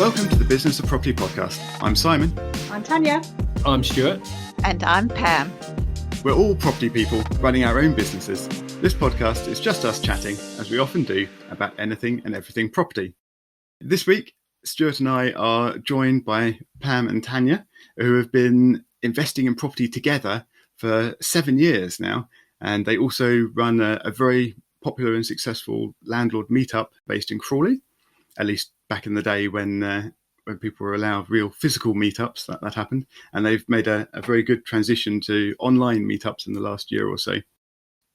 Welcome to the Business of Property podcast. I'm Simon. I'm Tania. I'm Stuart. And I'm Pam. We're all property people running our own businesses. This podcast is just us chatting, as we often do, about anything and everything property. This week, Stuart and I are joined by Pam and Tania, who have been investing in property together for 7 years now. And they also run a very popular and successful landlord meetup based in Crawley, at least back in the day when people were allowed real physical meetups, that happened. And they've made a very good transition to online meetups in the last year or so.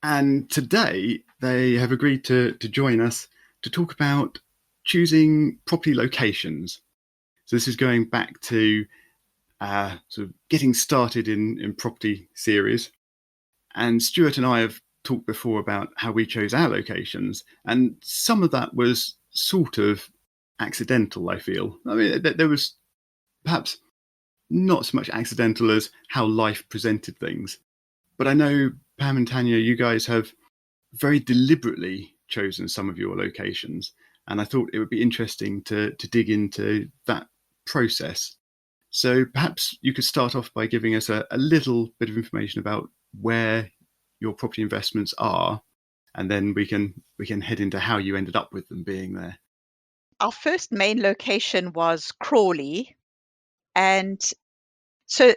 And today they have agreed to join us to talk about choosing property locations. So this is going back to sort of getting started in property series. And Stuart and I have talked before about how we chose our locations. And some of that was sort of accidental, I feel. I mean, there was perhaps not so much accidental as how life presented things. But I know, Pam and Tania, you guys have very deliberately chosen some of your locations. And I thought it would be interesting to dig into that process. So perhaps you could start off by giving us a little bit of information about where your property investments are, and then we can head into how you ended up with them being there. Our first main location was Crawley. And so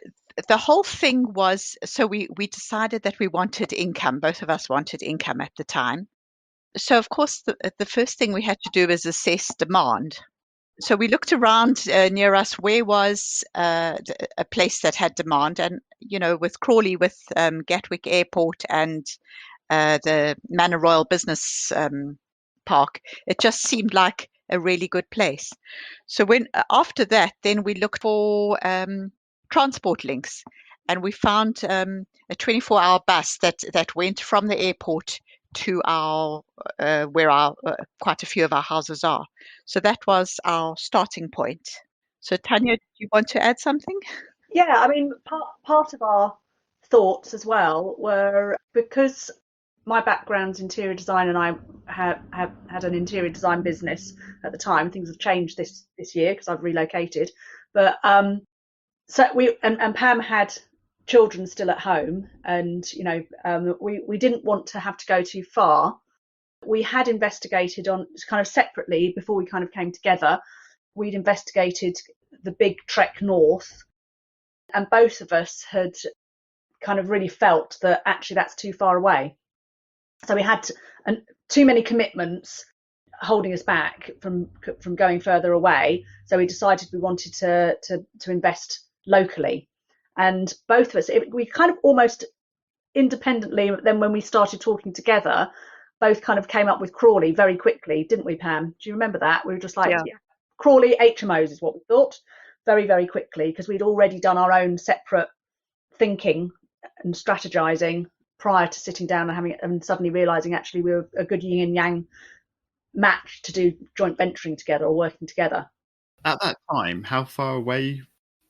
the whole thing was, so we decided that we wanted income. Both of us wanted income at the time. So of course, the first thing we had to do was assess demand. So we looked around near us, where was a place that had demand. And, you know, with Crawley, with Gatwick Airport and the Manor Royal Business Park, it just seemed like a really good place. So after that, then we looked for transport links, and we found a 24-hour bus that went from the airport to our where our quite a few of our houses are. So that was our starting point. So Tania, do you want to add something? Yeah, I mean, part of our thoughts as well were, because my background's interior design and I have had an interior design business at the time. Things have changed this year because I've relocated. But so and Pam had children still at home, and you know, we didn't want to have to go too far. We had investigated on kind of separately before we kind of came together. We'd investigated the big trek north, and both of us had kind of really felt that actually that's too far away. So we had too many commitments holding us back from going further away. So we decided we wanted to invest locally. And both of us, we kind of almost independently, then when we started talking together, both kind of came up with Crawley very quickly, didn't we, Pam? Do you remember that? We were just like, yeah. Crawley, HMOs is what we thought, very, very quickly, because we'd already done our own separate thinking and strategizing prior to sitting down and suddenly realizing actually we were a good yin and yang match to do joint venturing together or working together. At that time, how far away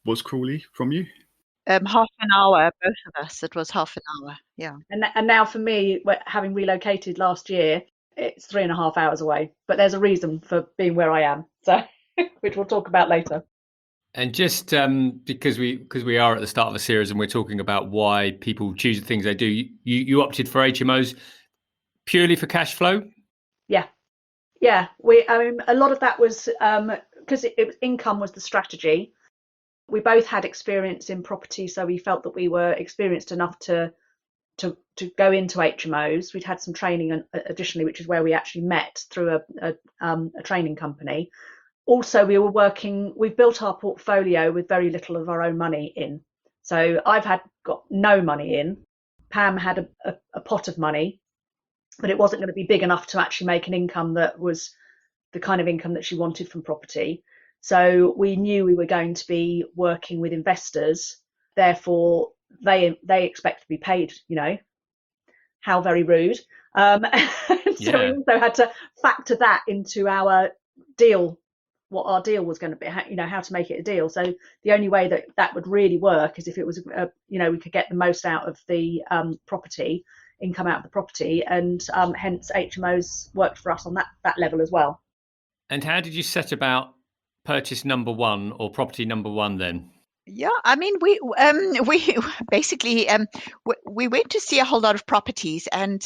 was Crawley from you? Half an hour, both of us. It was half an hour, yeah. And now for me, having relocated last year, it's 3.5 hours away. But there's a reason for being where I am, so which we'll talk about later. And just because we are at the start of a series and we're talking about why people choose the things they do, you opted for HMOs purely for cash flow? Yeah. I mean, a lot of that was because income was the strategy. We both had experience in property, so we felt that we were experienced enough to go into HMOs. We'd had some training additionally, which is where we actually met through a training company. Also, we've built our portfolio with very little of our own money in. So I've got no money in. Pam had a pot of money, but it wasn't going to be big enough to actually make an income that was the kind of income that she wanted from property. So we knew we were going to be working with investors. Therefore, they expect to be paid, you know. How very rude. So we also had to factor that into our deal, what our deal was going to be, you know, how to make it a deal. So the only way that would really work is if it was, you know, we could get the most out of the property, income out of the property, and hence HMOs worked for us on that level as well. And how did you set about purchase number one or property number one then? Yeah, I mean, we basically we went to see a whole lot of properties, and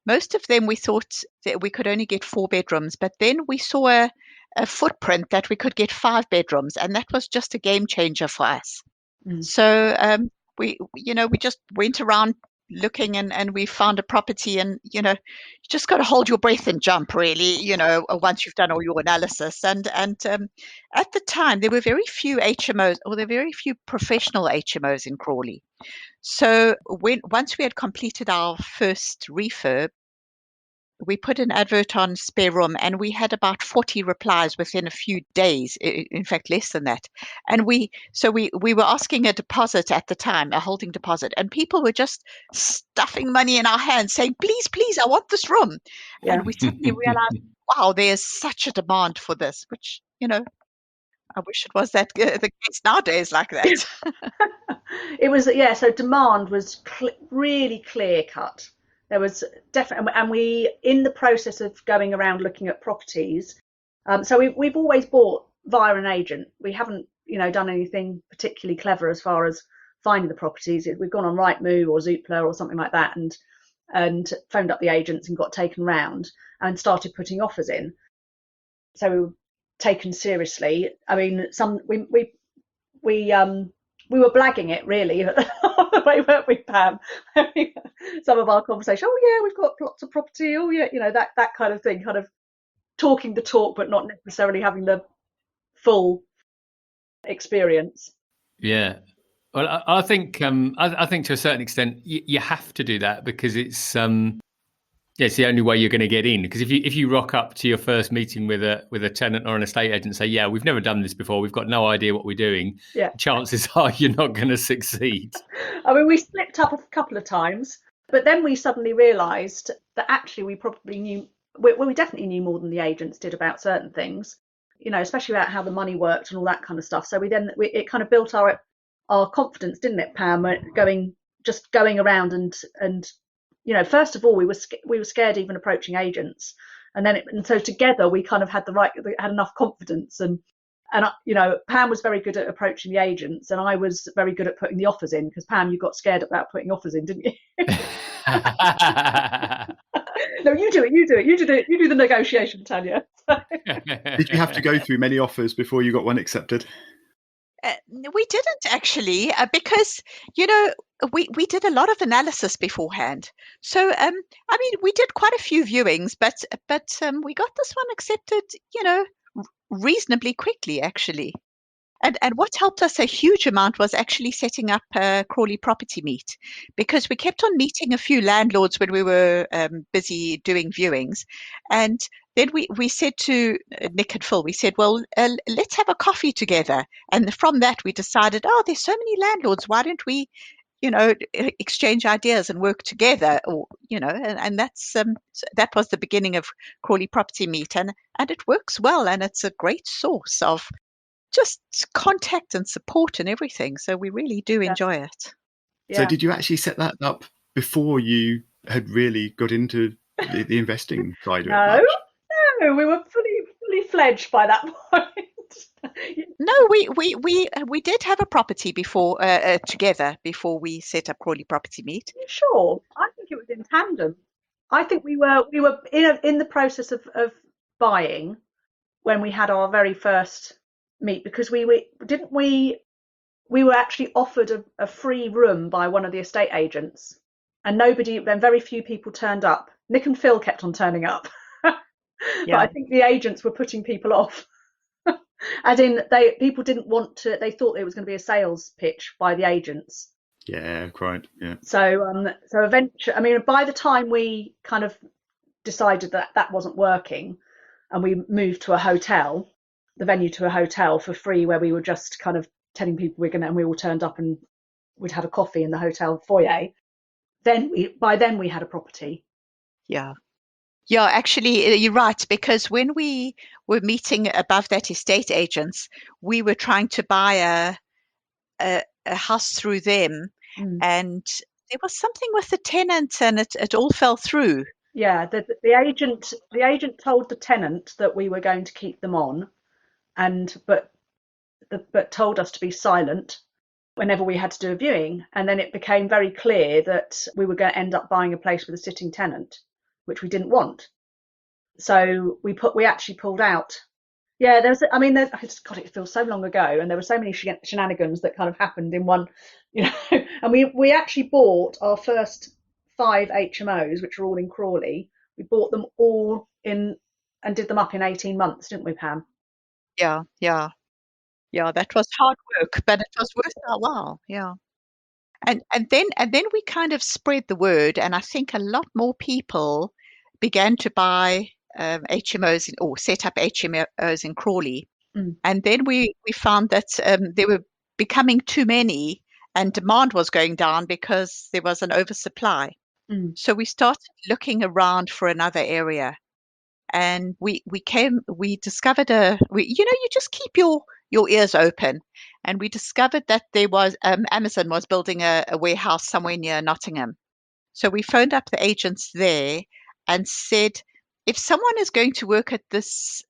most of them we thought that we could only get 4 bedrooms, but then we saw a footprint that we could get 5 bedrooms, and that was just a game changer for us. So we just went around looking, and we found a property, and you just got to hold your breath and jump, really, once you've done all your analysis. And at the time there were very few HMOs, or there were very few professional HMOs in Crawley. So once we had completed our first refurb, we put an advert on Spare Room, and we had about 40 replies within a few days, in fact less than that. And we were asking a deposit at the time, a holding deposit, and people were just stuffing money in our hands saying, please, I want this room. Yeah. And we suddenly realized, wow, there's such a demand for this, which I wish it was that the case nowadays like that. It was, so demand was really clear cut. There was definitely, and we, in the process of going around looking at properties, so we've always bought via an agent. We haven't, done anything particularly clever as far as finding the properties. We've gone on Rightmove or Zoopla or something like that, and phoned up the agents and got taken round and started putting offers in. So we were taken seriously. I mean, we were blagging it really the way, weren't we, Pam? Some of our conversation, we've got lots of property, that kind of thing, kind of talking the talk but not necessarily having the full experience. Yeah. Well, I think I think to a certain extent you have to do that, because it's it's the only way you're going to get in. Because if you rock up to your first meeting with a tenant or an estate agent and say, we've never done this before, we've got no idea what we're doing, chances are you're not going to succeed. I mean, we slipped up a couple of times, but then we suddenly realised that actually we probably knew, we definitely knew more than the agents did about certain things, especially about how the money worked and all that kind of stuff. So it kind of built our confidence, didn't it, Pam? Going around and first of all, we were scared even approaching agents, and so together we kind of had enough confidence, and Pam was very good at approaching the agents, and I was very good at putting the offers in, because Pam, you got scared about putting offers in, didn't you? No, you do it. You do the negotiation, Tania. Did you have to go through many offers before you got one accepted? We didn't actually, because we did a lot of analysis beforehand. So I mean, we did quite a few viewings, but we got this one accepted, reasonably quickly, actually. And what helped us a huge amount was actually setting up Crawley Property Meet, because we kept on meeting a few landlords when we were busy doing viewings. And then we said to Nick and Phil, we said, well, let's have a coffee together. And from that, we decided, there's so many landlords. Why don't we, exchange ideas and work together? Or, and that was the beginning of Crawley Property Meet. And it works well. And it's a great source of just contact and support and everything. So we really do enjoy it. Yeah. So did you actually set that up before you had really got into the investing side of it? No, we were fully fledged by that point. No, we did have a property before together before we set up Crawley Property Meet. Sure, I think it was in tandem. I think we were in the process of buying when we had our very first meet, because we were actually offered a free room by one of the estate agents, and very few people turned up. Nick and Phil kept on turning up. But I think the agents were putting people off. As in, people didn't want to. They thought it was going to be a sales pitch by the agents. Yeah, quite. Yeah. So eventually, I mean, by the time we kind of decided that wasn't working, and we moved to the venue to a hotel for free, where we were just kind of telling people and we all turned up and would have a coffee in the hotel foyer. By then we had a property. Yeah, actually, you're right, because when we were meeting above that estate agents, we were trying to buy a house through them, and there was something with the tenant, and it all fell through. Yeah, the agent told the tenant that we were going to keep them on, but told us to be silent whenever we had to do a viewing. And then it became very clear that we were going to end up buying a place with a sitting tenant, which we didn't want. So we actually pulled out. Yeah, God, it feels so long ago, and there were so many shenanigans that kind of happened in one, and we actually bought our first 5 HMOs, which are all in Crawley. We bought them all in and did them up in 18 months, didn't we, Pam? Yeah. That was hard work, but it was worth our while. Yeah. And then we kind of spread the word, and I think a lot more people began to buy HMOs or set up HMOs in Crawley. And then we found that there were becoming too many, and demand was going down because there was an oversupply. So we started looking around for another area, and we discovered you just keep your ears open, and we discovered that there was Amazon was building a warehouse somewhere near Nottingham. So we phoned up the agents there and said, if someone is going to work at this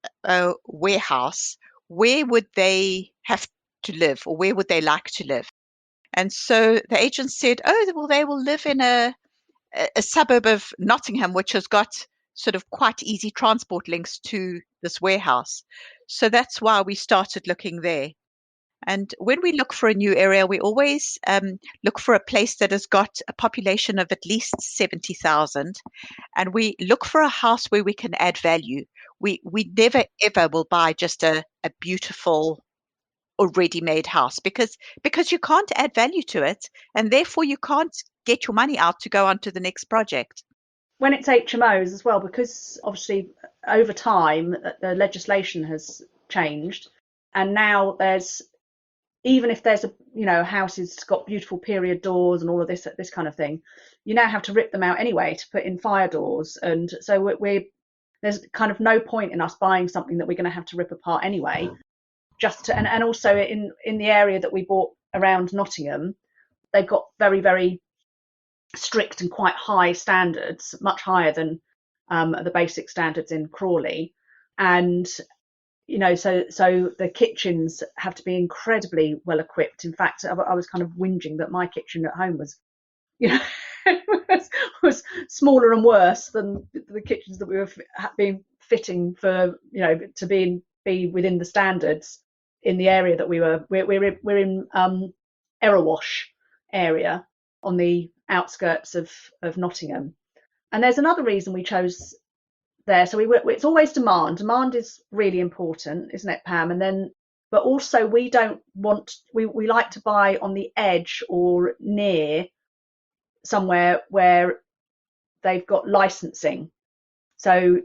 warehouse, where would they have to live, or where would they like to live? And so the agent said, oh, well, they will live in a suburb of Nottingham, which has got sort of quite easy transport links to this warehouse. So that's why we started looking there. And when we look for a new area, we always look for a place that has got a population of at least 70,000. And we look for a house where we can add value. We never, ever will buy just a beautiful already made house because you can't add value to it. And therefore, you can't get your money out to go on to the next project. When it's HMOs as well, because obviously over time, the legislation has changed. And now even if there's a house has got beautiful period doors and all of this kind of thing, you now have to rip them out anyway to put in fire doors, and so there's kind of no point in us buying something that we're going to have to rip apart anyway. And also in the area that we bought around Nottingham, they've got very, very strict and quite high standards, much higher than the basic standards in Crawley, and so the kitchens have to be incredibly well equipped. In fact, I was kind of whinging that my kitchen at home was, was smaller and worse than the kitchens that we were being fitting for, to be within the standards in the area that we're in Erewash area on the outskirts of Nottingham. And there's another reason we chose there. So it's always demand. Demand is really important, isn't it, Pam? But also we like to buy on the edge or near somewhere where they've got licensing. So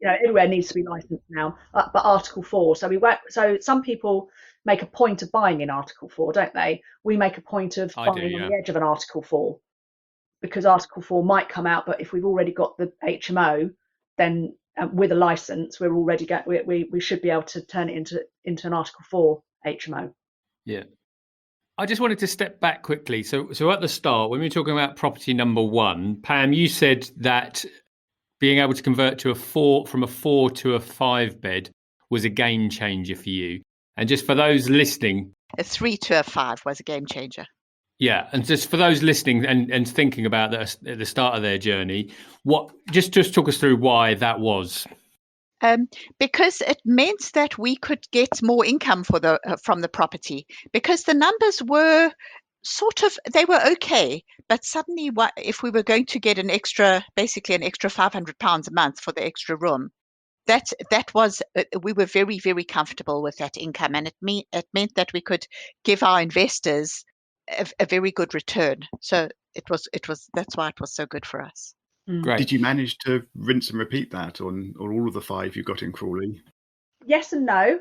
everywhere needs to be licensed now, but Article 4. So some people make a point of buying in Article 4, don't they? We make a point of buying on the edge of an Article 4, because Article 4 might come out, but if we've already got the HMO, then with a license, we should be able to turn it into an Article 4 HMO. Yeah. I just wanted to step back quickly. So at the start, when we were talking about property number 1, Pam, you said that being able to convert from a 4 to a 5 bed was a game changer for you. And just for those listening, a 3 to a 5 was a game changer. Yeah, and just for those listening and thinking about that at the start of their journey, just talk us through why that was. Because it meant that we could get more income from the property, because the numbers were they were okay, but suddenly if we were going to get basically an extra £500 a month for the extra room, that was we were very, very comfortable with that income, and it meant that we could give our investors a very good return. So that's why it was so good for us. Great. Did you manage to rinse and repeat that on all of the 5 you got in Crawley? Yes and no.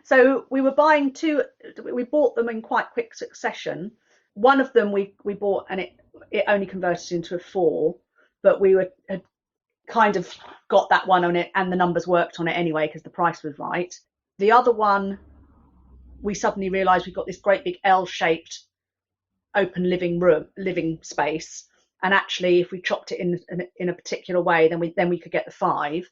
So we were buying 2. We bought them in quite quick succession. One of them we bought and it only converted into a 4, but we had kind of got that one on it, and the numbers worked on it anyway because the price was right. The other one, we suddenly realised we got this great big L-shaped open living space, and actually if we chopped it in a particular way, then we could get the 5.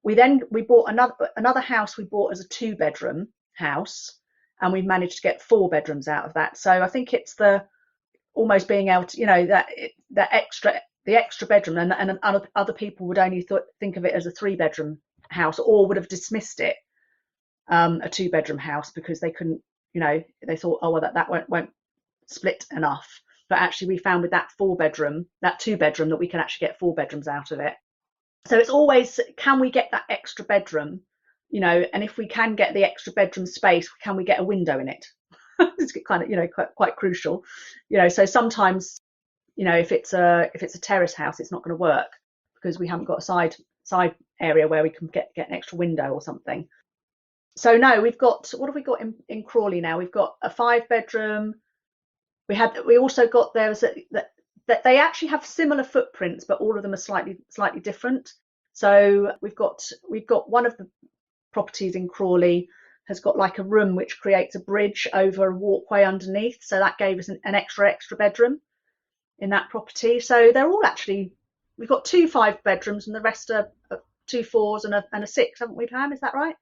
we bought another house. We bought as a 2-bedroom house, and we've managed to get 4 bedrooms out of that. So I think it's the almost being able to, the extra bedroom, and other people would only think of it as a 3-bedroom house, or would have dismissed it a 2-bedroom house because they couldn't, they thought, oh well, that won't split enough. But actually, we found with that 4-bedroom, that 2-bedroom, that we can actually get 4 bedrooms out of it. So it's always, can we get that extra bedroom, and if we can get the extra bedroom space, can we get a window in it? It's kind of, quite crucial, so sometimes, if it's a terrace house, it's not going to work because we haven't got a side area where we can get an extra window or something. So no, we've got, what have we got in Crawley now? We've got a 5-bedroom. We also got, that they actually have similar footprints, but all of them are slightly different. So we've got one of the properties in Crawley has got like a room which creates a bridge over a walkway underneath. So that gave us an extra bedroom in that property. So they're all actually, we've got 2 5-bedrooms and the rest are 2 4s and a 6, haven't we, Pam? Is that right?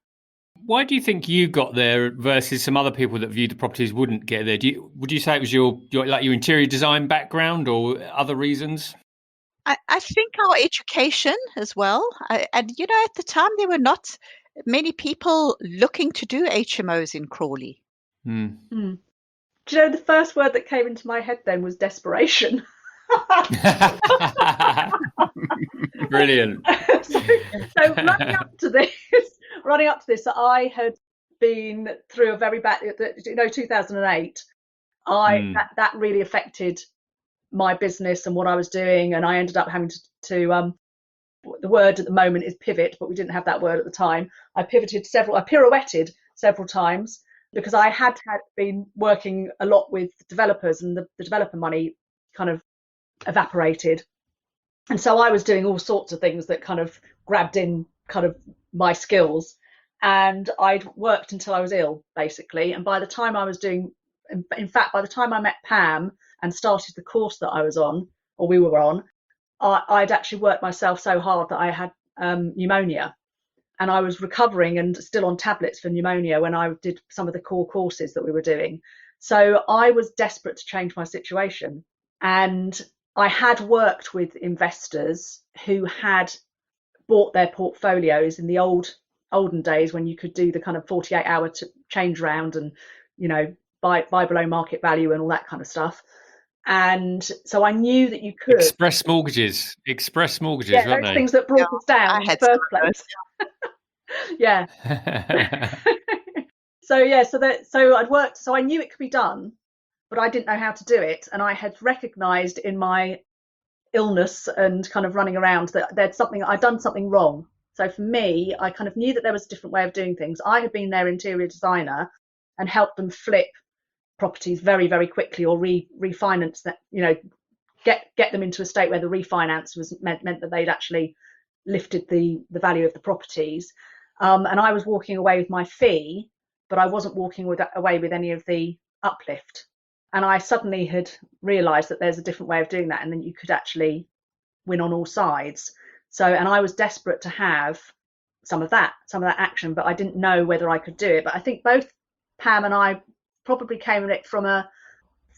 Why do you think you got there versus some other people that viewed the properties wouldn't get there? Would you say it was your interior design background or other reasons? I think our education as well. And, at the time, there were not many people looking to do HMOs in Crawley. Do you know the first word that came into my head then was desperation? Brilliant. so running up to this, I had been through a very bad, 2008. That really affected my business and what I was doing, and I ended up having to the word at the moment is pivot, but we didn't have that word at the time. I pirouetted several times because I had been working a lot with developers, and the developer money kind of evaporated. And so I was doing all sorts of things that kind of grabbed in kind of my skills, and I'd worked until I was ill, basically. And by the time I met Pam and started the course that I was on, or we were on, I'd actually worked myself so hard that I had pneumonia, and I was recovering and still on tablets for pneumonia when I did some of the core courses that we were doing. So I was desperate to change my situation, and I had worked with investors who had bought their portfolios in the olden days when you could do the kind of 48-hour change round and, buy below market value and all that kind of stuff. And so I knew that you could. Express mortgages, weren't those they? things that brought us down in the first place. Yeah. So I'd worked, so I knew it could be done, but I didn't know how to do it. And I had recognised in my illness and kind of running around that I'd done something wrong. So for me, I kind of knew that there was a different way of doing things. I had been their interior designer and helped them flip properties very, very quickly, or refinance that, get them into a state where the refinance meant that they'd actually lifted the value of the properties. And I was walking away with my fee, but I wasn't walking away with any of the uplift. And I suddenly had realised that there's a different way of doing that, and then you could actually win on all sides. So, and I was desperate to have some of that action, but I didn't know whether I could do it. But I think both Pam and I probably came at it from a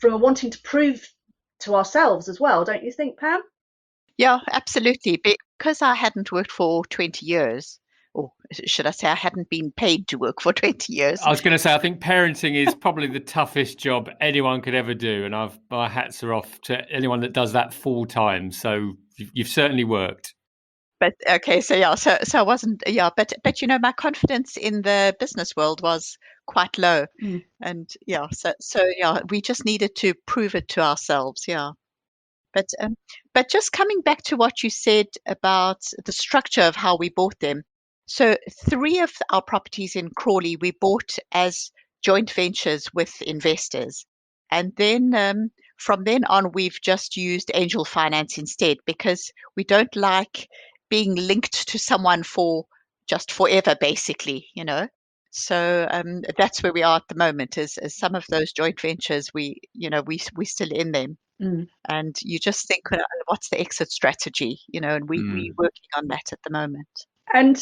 wanting to prove to ourselves as well, don't you think, Pam? Yeah, absolutely. Because I hadn't worked for 20 years, or should I say I hadn't been paid to work for 20 years. I was going to say, I think parenting is probably the toughest job anyone could ever do. And my hats are off to anyone that does that full time. So you've certainly worked. But okay, so I wasn't, but my confidence in the business world was quite low. And we just needed to prove it to ourselves. But just coming back to what you said about the structure of how we bought them. So 3 of our properties in Crawley we bought as joint ventures with investors. And then from then on, we've just used angel finance instead, because we don't like being linked to someone for just forever, basically, So that's where we are at the moment. Is some of those joint ventures, we're still in them, and you just think, what's the exit strategy, and we're working on that at the moment. And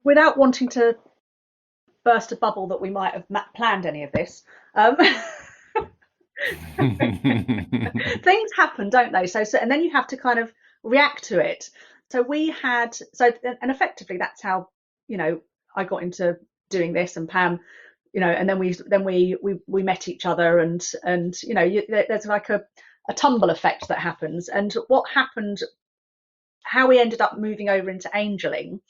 without wanting to burst a bubble that we might have planned any of this, things happen, don't they? So and then you have to kind of react to it. So and effectively that's how, I got into doing this, and Pam, and then we met each other, and there's like a tumble effect that happens. And what happened, how we ended up moving over into angeling,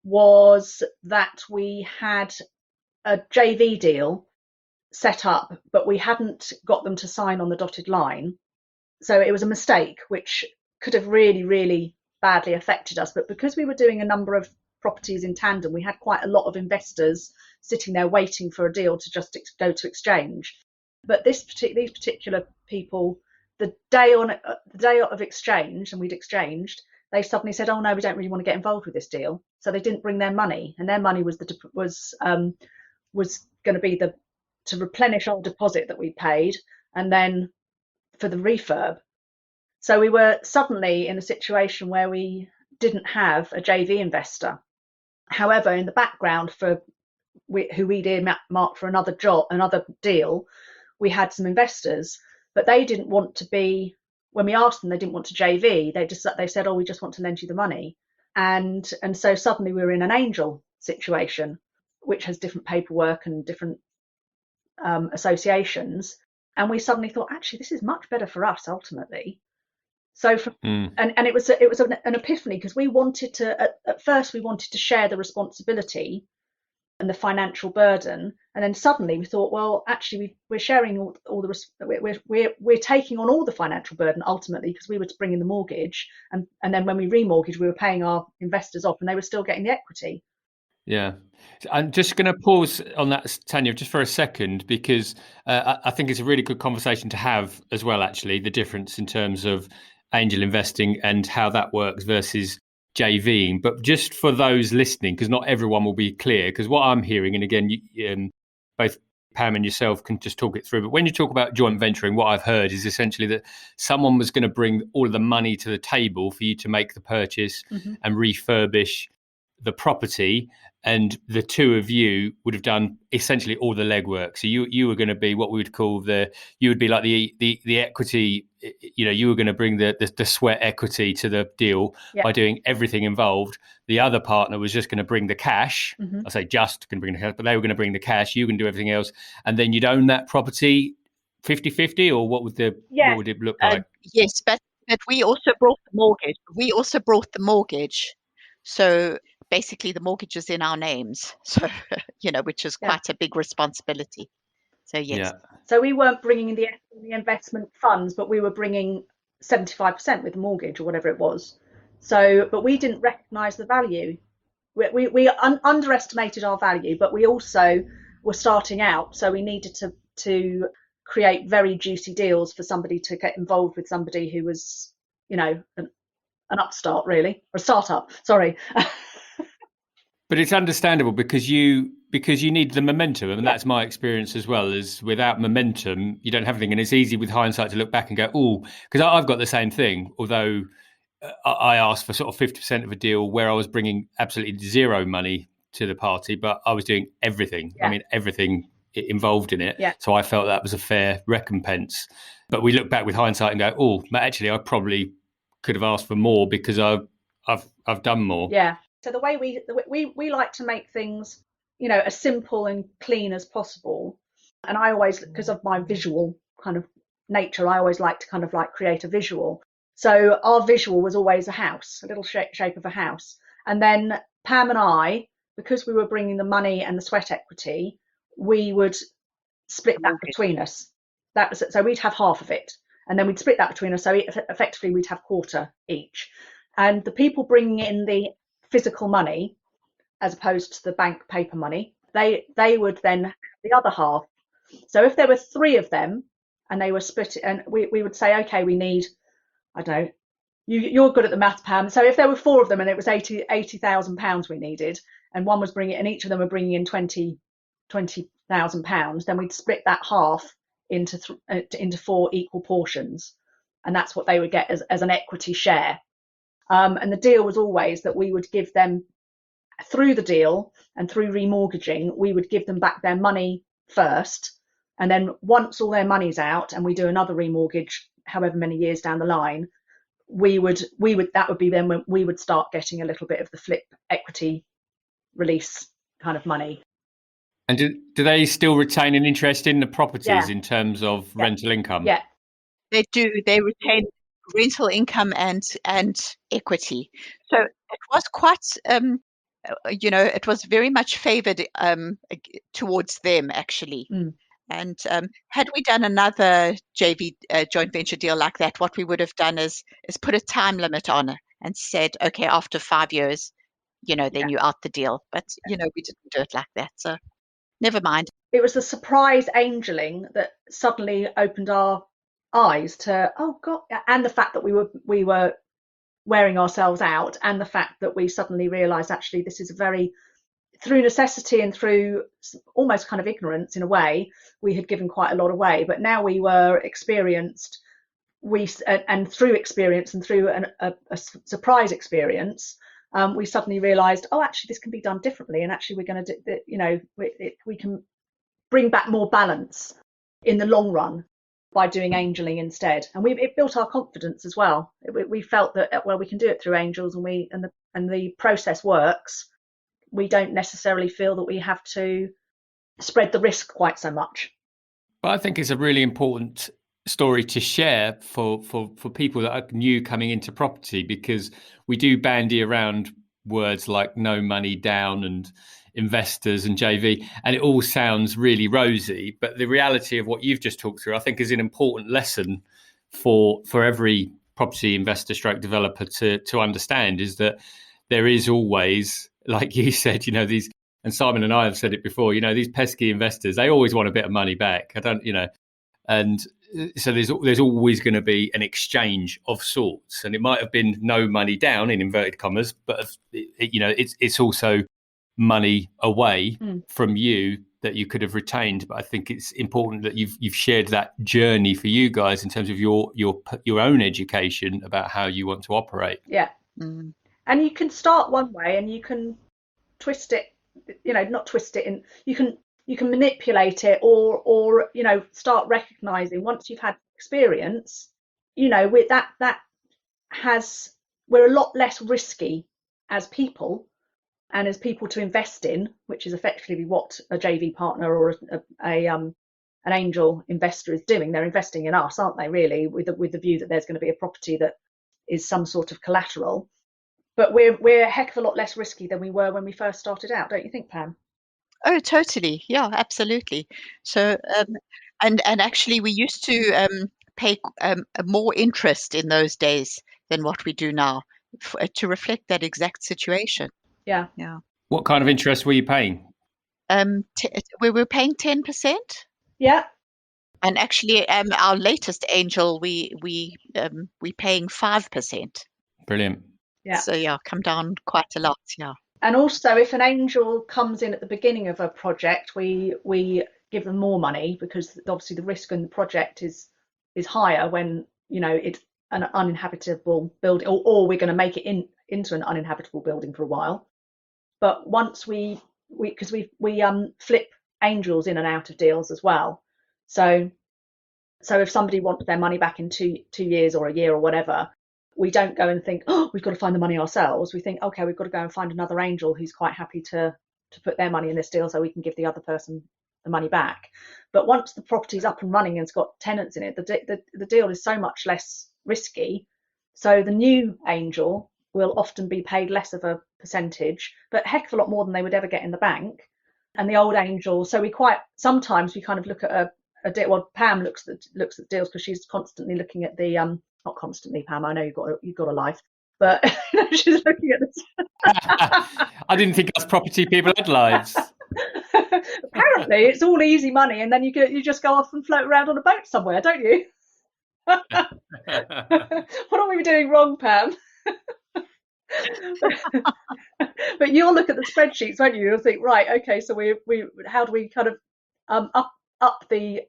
was that we had a JV deal set up, but we hadn't got them to sign on the dotted line. So it was a mistake, which could have really, really badly affected us. But because we were doing a number of properties in tandem, we had quite a lot of investors sitting there waiting for a deal to just go to exchange. But these particular people, the day of exchange, and we'd exchanged, they suddenly said, "Oh no, we don't really want to get involved with this deal." So they didn't bring their money, and their money was going to be to replenish our deposit that we paid, and then for the refurb. So we were suddenly in a situation where we didn't have a JV investor. However, in the background, who we'd earmarked for another deal, we had some investors, but they didn't want to be. When we asked them, they didn't want to JV. They said, "Oh, we just want to lend you the money," and so suddenly we were in an angel situation, which has different paperwork and different associations. And we suddenly thought, actually, this is much better for us ultimately. So and it was an epiphany, because we wanted to, at first we wanted to share the responsibility and the financial burden, and then suddenly we thought, well, actually we're sharing all the we're taking on all the financial burden ultimately, because we were to bring in the mortgage, and then when we remortgaged, we were paying our investors off, and they were still getting the equity. Yeah. I'm just going to pause on that, Tania, just for a second, because I think it's a really good conversation to have as well, actually, the difference in terms of angel investing and how that works versus JVing. But just for those listening, because not everyone will be clear, because what I'm hearing, and again, both Pam and yourself can just talk it through, but when you talk about joint venturing, what I've heard is essentially that someone was going to bring all of the money to the table for you to make the purchase and refurbish the property, and the two of you would have done essentially all the legwork. So you were going to be what we would call you would be like the equity. You were going to bring the sweat equity to the deal by doing everything involved. The other partner was just going to bring the cash. I say just going to bring the cash, but they were going to bring the cash. You can do everything else, and then you'd own that property 50-50, or what would it look like? Yes, but we also brought the mortgage. So basically the mortgage is in our names, so which is quite a big responsibility. So yes. So we weren't bringing in the investment funds, but we were bringing 75% with the mortgage or whatever it was. So, but we didn't recognise the value. We underestimated our value, but we also were starting out, so we needed to create very juicy deals for somebody to get involved with, somebody who was, an upstart, really, or a startup. Sorry. But it's understandable because you need the momentum, and that's my experience as well. Is without momentum, you don't have anything, and it's easy with hindsight to look back and go, "Oh," because I've got the same thing. Although I asked for sort of 50% of a deal where I was bringing absolutely zero money to the party, but I was doing everything. I mean, everything involved in it. So I felt that was a fair recompense. But we look back with hindsight and go, "Oh, actually, I probably could have asked for more because I've done more." Yeah. So the way we like to make things, as simple and clean as possible. And I always, because of my visual kind of nature, I always like to kind of like create a visual. So our visual was always a house, a little shape of a house. And then Pam and I, because we were bringing the money and the sweat equity, we would split that between us. So we'd have half of it, and then we'd split that between us. So effectively we'd have quarter each. And the people bringing in the physical money, as opposed to the bank paper money, they would then have the other half. So if there were three of them and they were split, and we would say, okay, we need, I don't know, you're good at the math, Pam. So if there were four of them and it was £80,000 we needed, and one was bringing, and each of them were bringing in £20,000, then we'd split that half into four equal portions, and that's what they would get as an equity share. And the deal was always that we would give them through the deal and through remortgaging, we would give them back their money first. And then once all their money's out and we do another remortgage, however many years down the line, that would be then when we would start getting a little bit of the flip equity release kind of money. And do they still retain an interest in the properties in terms of rental income? Yeah, they do. They retain rental income and equity. So it was quite, it was very much favoured towards them actually. And had we done another JV joint venture deal like that, what we would have done is put a time limit on it and said, okay, after 5 years, then you're out the deal. But we didn't do it like that. So never mind. It was the surprise angeling that suddenly opened our eyes to, oh God, and the fact that we were wearing ourselves out, and the fact that we suddenly realised actually this is through necessity and through almost kind of ignorance in a way, we had given quite a lot away. But now we were experienced, and through experience and through a surprise experience, we suddenly realised, oh, actually this can be done differently, and actually we're going to do, we can bring back more balance in the long run by doing angeling instead. And it built our confidence as well. We felt that, well, we can do it through angels, and the process works. We don't necessarily feel that we have to spread the risk quite so much. But I think it's a really important story to share for people that are new coming into property, because we do bandy around words like no money down and investors and JV, and it all sounds really rosy. But the reality of what you've just talked through, I think, is an important lesson for every property investor stroke developer to understand, is that there is always, like you said, these, and Simon and I have said it before, these pesky investors, they always want a bit of money back. And so there's always going to be an exchange of sorts, and it might have been no money down in inverted commas, but it's also money away from you that you could have retained. But I think it's important that you've shared that journey for you guys in terms of your own education about how you want to operate. Yeah. And you can start one way and you can twist it, not twist it in, you can manipulate it or start recognizing once you've had experience, with that we're a lot less risky as people and as people to invest in, which is effectively what a JV partner or an angel investor is doing. They're investing in us, aren't they, really, with the view that there's going to be a property that is some sort of collateral. But we're a heck of a lot less risky than we were when we first started out, don't you think, Pam? Oh, totally. Yeah, absolutely. So, and actually, we used to pay more interest in those days than what we do now to reflect that exact situation. Yeah. What kind of interest were you paying? We were paying 10%. Yeah. And actually, our latest angel, we paying 5%. Brilliant. Yeah. So come down quite a lot. Yeah. And also, if an angel comes in at the beginning of a project, we give them more money, because obviously the risk in the project is higher when it's an uninhabitable building, or we're going to make it into an uninhabitable building for a while. But once we flip angels in and out of deals as well. So if somebody wants their money back in 2 years or a year or whatever, we don't go and think, oh, we've got to find the money ourselves. We think, okay, we've got to go and find another angel who's quite happy to put their money in this deal so we can give the other person the money back. But once the property's up and running and it's got tenants in it, the deal is so much less risky. So the new angel will often be paid less of a percentage, but a heck of a lot more than they would ever get in the bank. And the old angel, so sometimes we kind of look at a deal. Well, Pam looks at deals because she's constantly looking at the not constantly, Pam, I know you've got a life, but she's looking at this. I didn't think us property people had lives. Apparently it's all easy money, and then you just go off and float around on a boat somewhere, don't you? What are we doing wrong, Pam? But you'll look at the spreadsheets, won't you? You'll think, right, okay, so we how do we kind of up the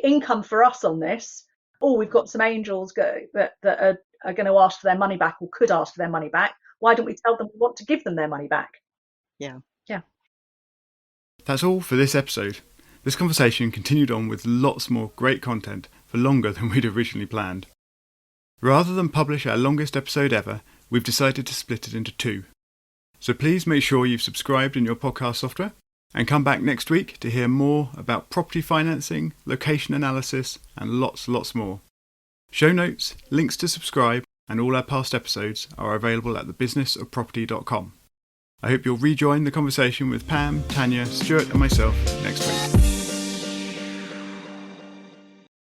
income for us on this? Oh, we've got some angels that are going to ask for their money back, or could ask for their money back. Why don't we tell them we want to give them their money back? Yeah. That's all for this episode. This conversation continued on with lots more great content for longer than we'd originally planned. Rather than publish our longest episode ever, we've decided to split it into 2. So please make sure you've subscribed in your podcast software and come back next week to hear more about property financing, location analysis, and lots more. Show notes, links to subscribe, and all our past episodes are available at thebusinessofproperty.com. I hope you'll rejoin the conversation with Pam, Tania, Stuart and myself next week.